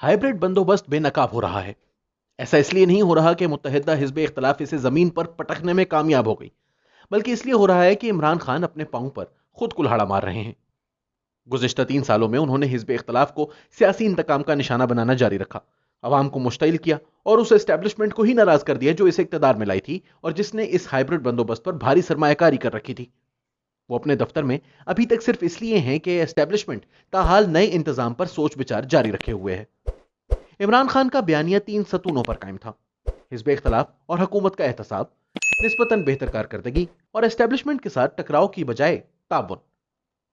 Hybrid बंदोबस्त बेनकाब हो रहा है। ऐसा इसलिए नहीं हो रहा कि मुत्तहिदा हिज़्ब इख्तिलाफ इसे जमीन पर पटकने में कामयाब हो गई, बल्कि इसलिए हो रहा है कि इमरान खान अपने पांव पर खुद कुल्हाड़ा मार रहे हैं। गुज़िश्ता 3 सालों में उन्होंने हिज़्ब इख्तिलाफ को सियासी इंतकाम का निशाना बनाना जारी रखा, अवाम को मुश्तिल किया और उस एस्टेब्लिशमेंट को ही नाराज कर दिया जो इसे इक्तदार में लाई थी और जिसने इस हाइब्रिड बंदोबस्त पर भारी सरमायाकारी कर रखी थी। वो अपने दफ्तर में अभी तक सिर्फ इसलिए हैं कि एस्टेब्लिशमेंट ताहाल नए इंतजाम पर सोच विचार जारी रखे हुए है। इमरान खान का बयानिया 3 सतूनों पर कायम था: हिज़्ब इख्तिलाफ और हुकूमत का एहतसाब, निस्बतन बेहतर कारकर्दगी और एस्टेब्लिशमेंट के साथ टकराव की बजाय ताउन।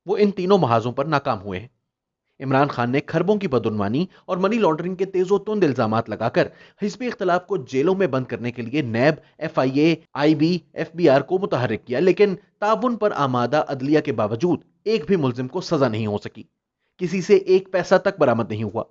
वो इन तीनों महाजों पर नाकाम हुए हैं। इमरान खान ने खरबों की बदउनवानी और मनी लॉन्ड्रिंग के तेजो तुंद इल्जामात लगाकर हिज़्ब इख्तिलाफ को जेलों में बंद करने के लिए नैब, FIA, IB, FBR को मुतहर्रिक किया, लेकिन ताउन पर आमादा अदलिया के बावजूद एक भी मुल्जिम को सजा नहीं हो सकी। किसी से एक पैसा तक बरामद नहीं हुआ।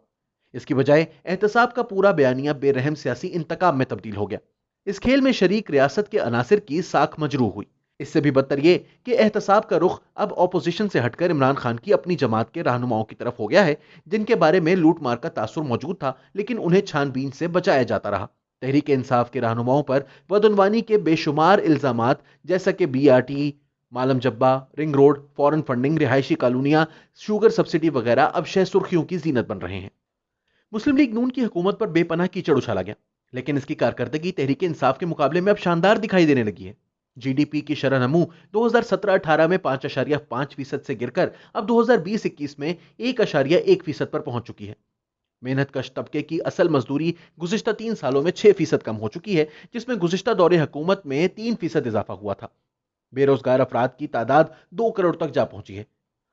इसकी बजाय एहतसाब का पूरा बयानिया बेरहम सियासी इंतकाम में तब्दील हो गया। इस खेल में शरीक रियासत के अनासिर की साख मजरूह हुई। इससे भी बदतर यह कि एहतसाब का रुख अब ऑपोजिशन से हटकर इमरान खान की अपनी जमात के रहनुमाओं की तरफ हो गया है, जिनके बारे में लूट मार का तासुर मौजूद था, लेकिन उन्हें छानबीन से बचाया जाता रहा। तहरीक इंसाफ के रहनुमाओं पर बदउनवानी के बेशुमार इल्जामात, जैसा कि BRT, मालम जब्बा, रिंग रोड, फॉरेन फंडिंग, रिहायशी कॉलोनियां, शुगर सब्सिडी वगैरह अब शह सुर्खियों की जीनत बन रहे हैं। मुस्लिम लीग नून की हुकूमत पर बेपनाह कीचड़ उछाला गया, लेकिन इसकी कारकर्दगी तहरीक इंसाफ के मुकाबले में अब शानदार दिखाई देने लगी है। GDP की शरह नमू 2017-18 में 5.5% से गिरकर अब 2020-21 में 1.1% पर पहुंच चुकी है। मेहनत कश तबके की असल मजदूरी गुज़िश्ता 3 सालों में 6% कम हो चुकी है, जिसमें गुज़िश्ता दौरे हुकूमत में 3% इजाफा हुआ था। बेरोजगार अफराद की तादाद 2 करोड़ तक जा पहुंची है।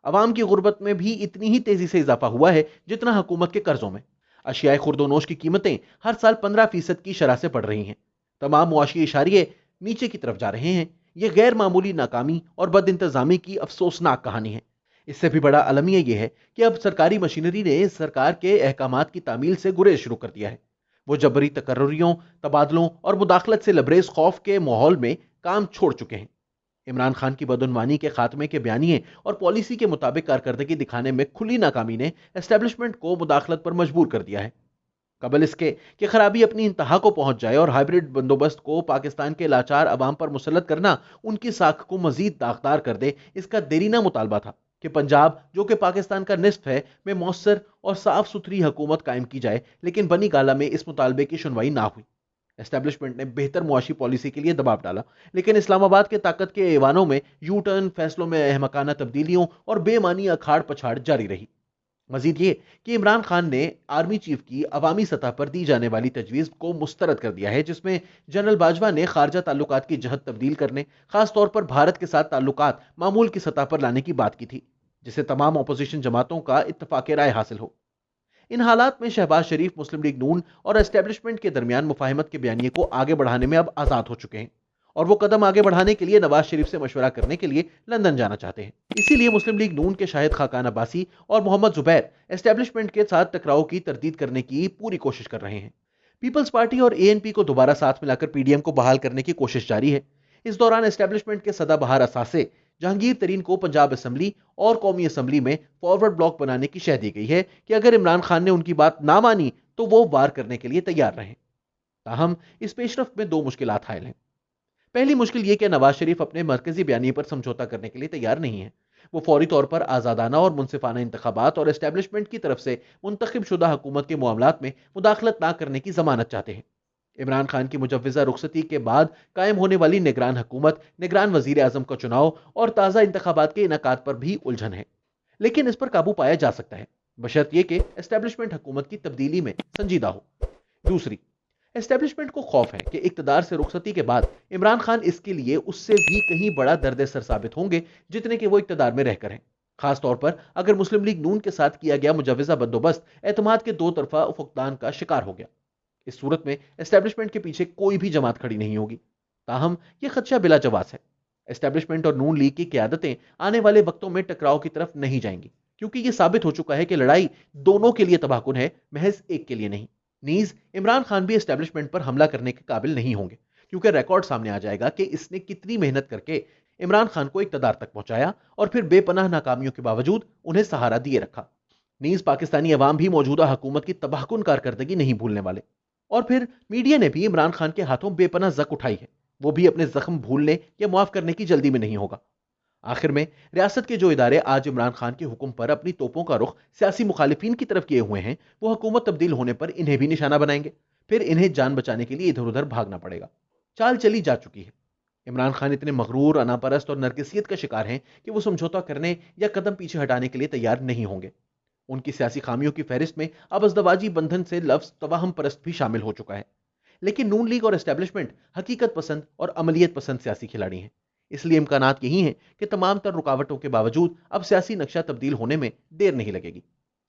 अवाम की गुर्बत में भी इतनी ही तेजी से इजाफा हुआ है जितना हुकूमत के कर्जों में। अशियाए खुर्दोनोश की कीमतें हर साल 15% की शरह से बढ़ रही हैं। तमाम मुआशी इशारे नीचे की तरफ जा रहे हैं। यह गैर मामूली नाकामी और बद इंतजामी की अफसोसनाक कहानी है। इससे भी बड़ा अलमिया यह है कि अब सरकारी मशीनरी ने सरकार के अहकामात की तामील से गुरेज शुरू कर दिया है। वो जबरी तकर्रुरियों, तबादलों और मुदाखलत से लबरेज खौफ के माहौल में काम छोड़ चुके हैं। इमरान खान की बदउनवानी के खात्मे के बयानिए और पॉलिसी के मुताबिक कारकर्दगी दिखाने में खुली नाकामी ने एस्टेब्लिशमेंट को मुदाखलत पर मजबूर कर दिया है। कबल इसके कि खराबी अपनी इंतहा को पहुंच जाए और हाइब्रिड बंदोबस्त को पाकिस्तान के लाचार अवाम पर मुसल्लत करना उनकी साख को मजीद दागदार कर दे, इसका देरीना मुतालबा था कि पंजाब, जो कि पाकिस्तान का निस्फ है, में मौसर और साफ सुथरी हुकूमत कायम की जाए, लेकिन बनी गाला में इस मुतालबे की सुनवाई ना हुई। एस्टेब्लिशमेंट ने बेहतर मुआशी पॉलिसी के लिए दबाव डाला, लेकिन इस्लामाबाद के ताकत के ऐवानों में यू टर्न, फैसलों में अहमकाना तब्दीलियों और बेमानी अखाड़ पछाड़ जारी रही। मजीद ये कि इमरान खान ने आर्मी चीफ की अवामी सतह पर दी जाने वाली तजवीज़ को मुस्तरद कर दिया है, जिसमें जनरल बाजवा ने खारजा ताल्लुकात की जहत तब्दील करने, खासतौर पर भारत के साथ ताल्लुकात मामूल की सतह पर लाने की बात की थी, जिसे तमाम अपोजिशन जमातों का इत्तफाक राय हासिल हो। इन हालात में शहबाज शरीफ मुस्लिम लीग नून और एस्टेब्लिशमेंट के दरमियान मुफाहमत के बयानिए को आगे बढ़ाने में अब आजाद हो चुके हैं, और वो कदम आगे बढ़ाने के लिए नवाज शरीफ से मशवरा करने के लिए लंदन जाना चाहते हैं। इसीलिए मुस्लिम लीग नून के शाहिद खाकान अब्बासी और मोहम्मद जुबैर एस्टेब्लिशमेंट के साथ टकराव की तरदीद करने की पूरी कोशिश कर रहे हैं। पीपल्स पार्टी और ANP को दोबारा साथ मिलाकर PDM को बहाल करने की कोशिश जारी है। इस दौरान एस्टेब्लिशमेंट के सदाबहार असासे जहांगीर तरीन को पंजाब असम्बली और कौमी असम्बली में फॉरवर्ड ब्लॉक बनाने की शह दी गई है कि अगर इमरान खान ने उनकी बात ना मानी तो वो वार करने के लिए तैयार रहें। ताहम इस पेशरफ में दो मुश्किलात हायल हैं। पहली मुश्किल यह कि नवाज शरीफ अपने मरकजी बयानी पर समझौता करने के लिए तैयार नहीं है। वो फौरी तौर पर आजादाना और मुनसिफाना इंतखाबात और एस्टेब्लिशमेंट की तरफ से मुंतखब शुदा हुकूमत के मामलात में मुदाखलत ना करने की जमानत चाहते हैं। इमरान खान की मुजव्वजा रुखसती के बाद कायम होने वाली निगरान हुकूमत, निगरान वजीर आजम का चुनाव और ताज़ा इंतखाबात के इनकाद पर भी उलझन है, लेकिन इस पर काबू पाया जा सकता है, बशर्त यह कि एस्टेब्लिशमेंट हुकूमत की तब्दीली में संजीदा हो। दूसरी, एस्टेब्लिशमेंट को खौफ है कि इक्तदार से रुखसती के बाद इमरान खान इसके लिए उससे भी कहीं बड़ा दर्द सर साबित होंगे जितने कि वो इक्तदार में रहकर हैं। खासतौर पर अगर मुस्लिम लीग नून के साथ किया गया मुजव्वजा बंदोबस्त एतमाद के दो तरफा फुकदान का शिकार हो गया। इस सूरत में एस्टेब्लिशमेंट के पीछे कोई भी जमात खड़ी नहीं होगी। ताहम यह खदशा बिला जवाब है। एस्टेब्लिशमेंट और नून लीग की क्यादतें आने वाले वक्तों में टकराव की तरफ नहीं जाएंगी, क्योंकि यह साबित हो चुका है कि लड़ाई दोनों के लिए तबाहकुन है, महज एक के लिए नहीं। नीज इमरान खान भी एस्टेब्लिशमेंट पर हमला करने के काबिल नहीं होंगे, क्योंकि रिकॉर्ड सामने आ जाएगा कि इसने कितनी मेहनत करके इमरान खान को इक्तदार तक पहुंचाया और फिर बेपनाह नाकामियों के बावजूद उन्हें सहारा दिए रखा। नीज पाकिस्तानी अवाम भी मौजूदा हुकूमत की तबाहकुन कारकर्दगी नहीं भूलने वाले। और फिर मीडिया ने भी इमरान खान के हाथों बेपनाह जक उठाई है, वो भी अपने जख्म भूलने या मुआफ करने की जल्दी में नहीं होगा। आखिर में रियासत के जो इदारे आज इमरान खान के हुक्म पर अपनी तोपों का रुख सियासी मुखालिफिन की तरफ किए हुए हैं, वो हुकूमत तब्दील होने पर इन्हें भी निशाना बनाएंगे। फिर इन्हें जान बचाने के लिए इधर उधर भागना पड़ेगा। चाल चली जा चुकी है। इमरान खान इतने मगरूर, अनापरस्त और नरगिसियत का शिकार हैं कि वो समझौता करने या कदम पीछे हटाने के लिए तैयार नहीं होंगे। उनकी सियासी खामियों की फहरिस्त में अब अज़दवाजी बंधन से लफ्ज तवाहम परस्त भी शामिल हो चुका है। लेकिन नून लीग और एस्टेब्लिशमेंट हकीकत पसंद और अमलियत पसंद सियासी खिलाड़ी हैं। इसलिए इम्कानात यही हैं कि तमाम तर रुकावटों के बावजूद अब सियासी नक्शा तब्दील होने में देर नहीं लगेगी।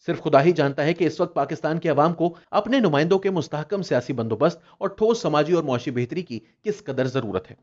सिर्फ खुदा ही जानता है कि इस वक्त पाकिस्तान के अवाम को अपने नुमाइंदों के मुस्तहकम सियासी बंदोबस्त और ठोस समाजी और मुआशी बेहतरी की किस कदर जरूरत है।